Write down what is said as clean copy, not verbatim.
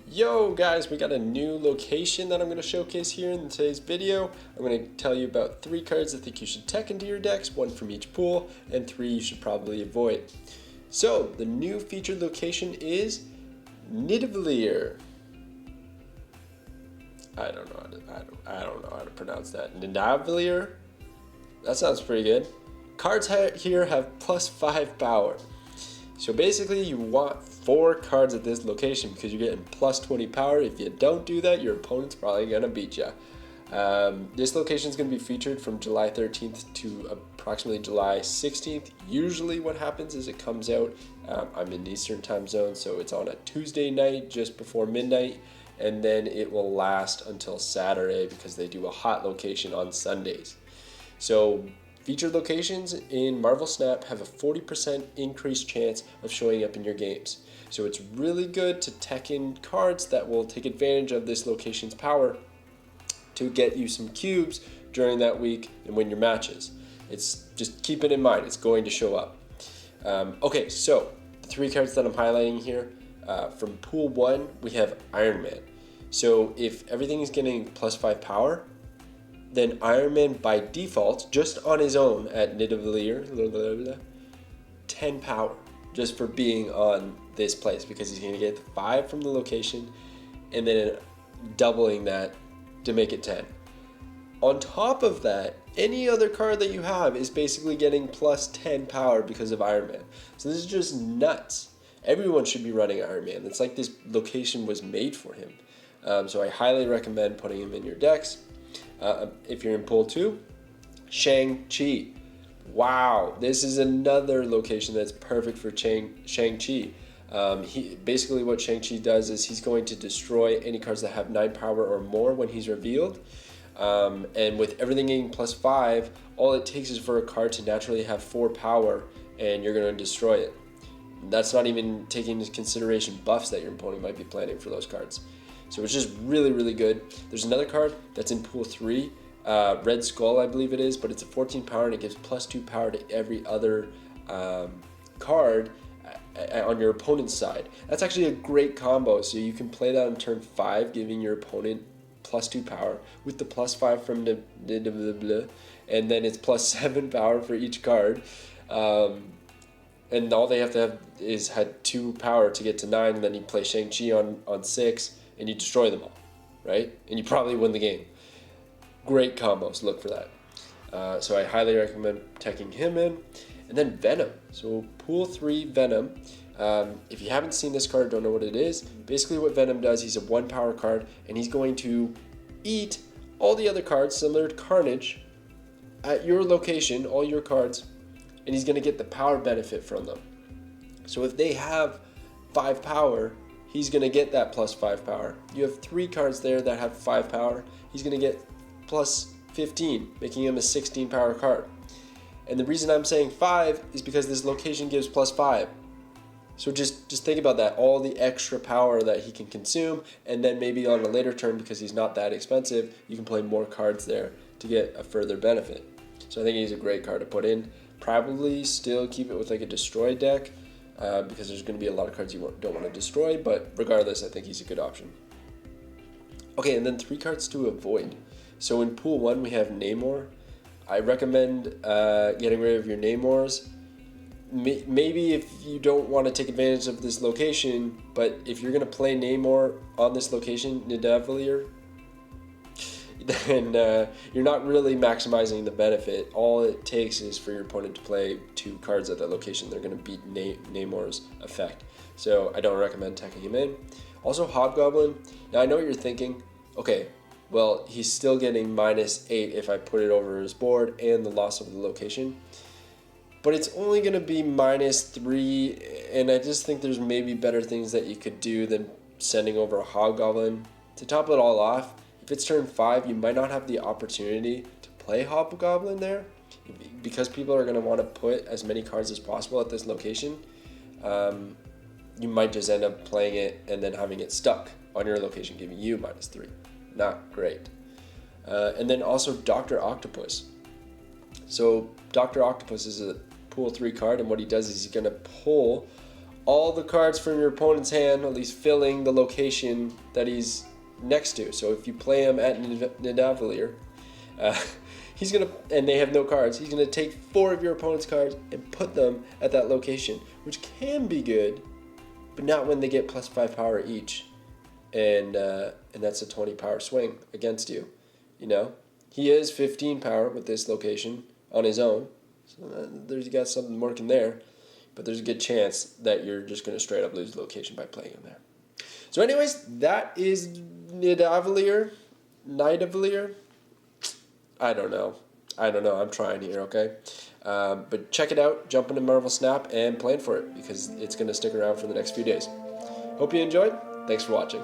Yo guys, we got a new location that I'm going to showcase here in today's video. I'm going to tell you about 3 cards I think you should tech into your decks, 1 from each pool, and 3 you should probably avoid. So, the new featured location is Nidavellir. I don't know how to pronounce that. Nidavellir? That sounds pretty good. Cards here have +5 power. So basically you want 4 cards at this location because you're getting +20 power. If you don't do that, your opponent's probably going to beat you. This location is going to be featured from July 13th to approximately July 16th. Usually what happens is it comes out, I'm in Eastern time zone, so it's on a Tuesday night just before midnight, and then it will last until Saturday because they do a hot location on Sundays. So featured locations in Marvel Snap have a 40% increased chance of showing up in your games. So it's really good to tech in cards that will take advantage of this location's power to get you some cubes during that week and win your matches. It's just keep it in mind, it's going to show up. Okay, so the 3 cards that I'm highlighting here, from Pool 1, we have Iron Man. So if everything is getting +5 power, then Iron Man by default, just on his own at Nidavellir, 10 power, just for being on this place, because he's going to get 5 from the location, and then doubling that to make it 10. On top of that, any other card that you have is basically getting +10 power because of Iron Man. So this is just nuts. Everyone should be running Iron Man. It's like this location was made for him. So I highly recommend putting him in your decks. If you're in Pool 2, Shang-Chi. Wow, this is another location that's perfect for Shang-Chi. Basically what Shang-Chi does is he's going to destroy any cards that have 9 power or more when he's revealed. And with everything getting +5, all it takes is for a card to naturally have 4 power, and you're going to destroy it. That's not even taking into consideration buffs that your opponent might be planning for those cards. So it's just really, really good. There's another card that's in Pool 3, Red Skull I believe it is, but it's a 14 power and it gives +2 power to every other card on your opponent's side. That's actually a great combo, so you can play that on turn 5, giving your opponent +2 power with the +5 from the and then it's +7 power for each card. And all they have to have is had 2 power to get to 9, and then you play Shang-Chi on 6, and you destroy them all, right? And you probably win the game. Great combos, look for that. So I highly recommend teching him in. And then Venom. So Pool 3 Venom. If you haven't seen this card, don't know what it is, basically what Venom does, he's a 1 power card, and he's going to eat all the other cards, similar to Carnage, at your location, all your cards, and he's going to get the power benefit from them. So if they have 5 power, he's going to get that +5 power. You have 3 cards there that have 5 power, he's going to get +15, making him a 16 power card. And the reason I'm saying 5 is because this location gives +5. So just think about that, all the extra power that he can consume, and then maybe on a later turn, because he's not that expensive, you can play more cards there to get a further benefit. So I think he's a great card to put in. Probably still keep it with like a destroy deck, because there's going to be a lot of cards you don't want to destroy, but regardless, I think he's a good option. Okay, and then 3 cards to avoid. So in Pool 1, we have Namor. I recommend getting rid of your Namors. Maybe if you don't want to take advantage of this location, but if you're going to play Namor on this location, Nidavellir, then you're not really maximizing the benefit. All it takes is for your opponent to play 2 cards at that location. They're going to beat Namor's effect. So I don't recommend teching him in. Also Hobgoblin. Now I know what you're thinking. Okay, well, he's still getting -8 if I put it over his board and the loss of the location. But it's only going to be -3, and I just think there's maybe better things that you could do than sending over a Hobgoblin. To top it all off, if it's turn 5, you might not have the opportunity to play Hobgoblin there, because people are going to want to put as many cards as possible at this location. You might just end up playing it and then having it stuck on your location, giving you -3. Not great. And then also Dr. Octopus. So Dr. Octopus is a Pool 3 card, and what he does is he's going to pull all the cards from your opponent's hand, at least filling the location that he's next to. So if you play him at Nidavellir, he's gonna, and they have no cards, he's gonna take 4 of your opponent's cards and put them at that location, which can be good, but not when they get +5 power each, and that's a 20 power swing against you. You know, he is 15 power with this location on his own, so there's, you got something working there. But there's a good chance that you're just going to straight up lose the location by playing him there. So anyways, that is Nidavellir. I don't know. I'm trying here, okay? But check it out. Jump into Marvel Snap and plan for it because it's going to stick around for the next few days. Hope you enjoyed. Thanks for watching.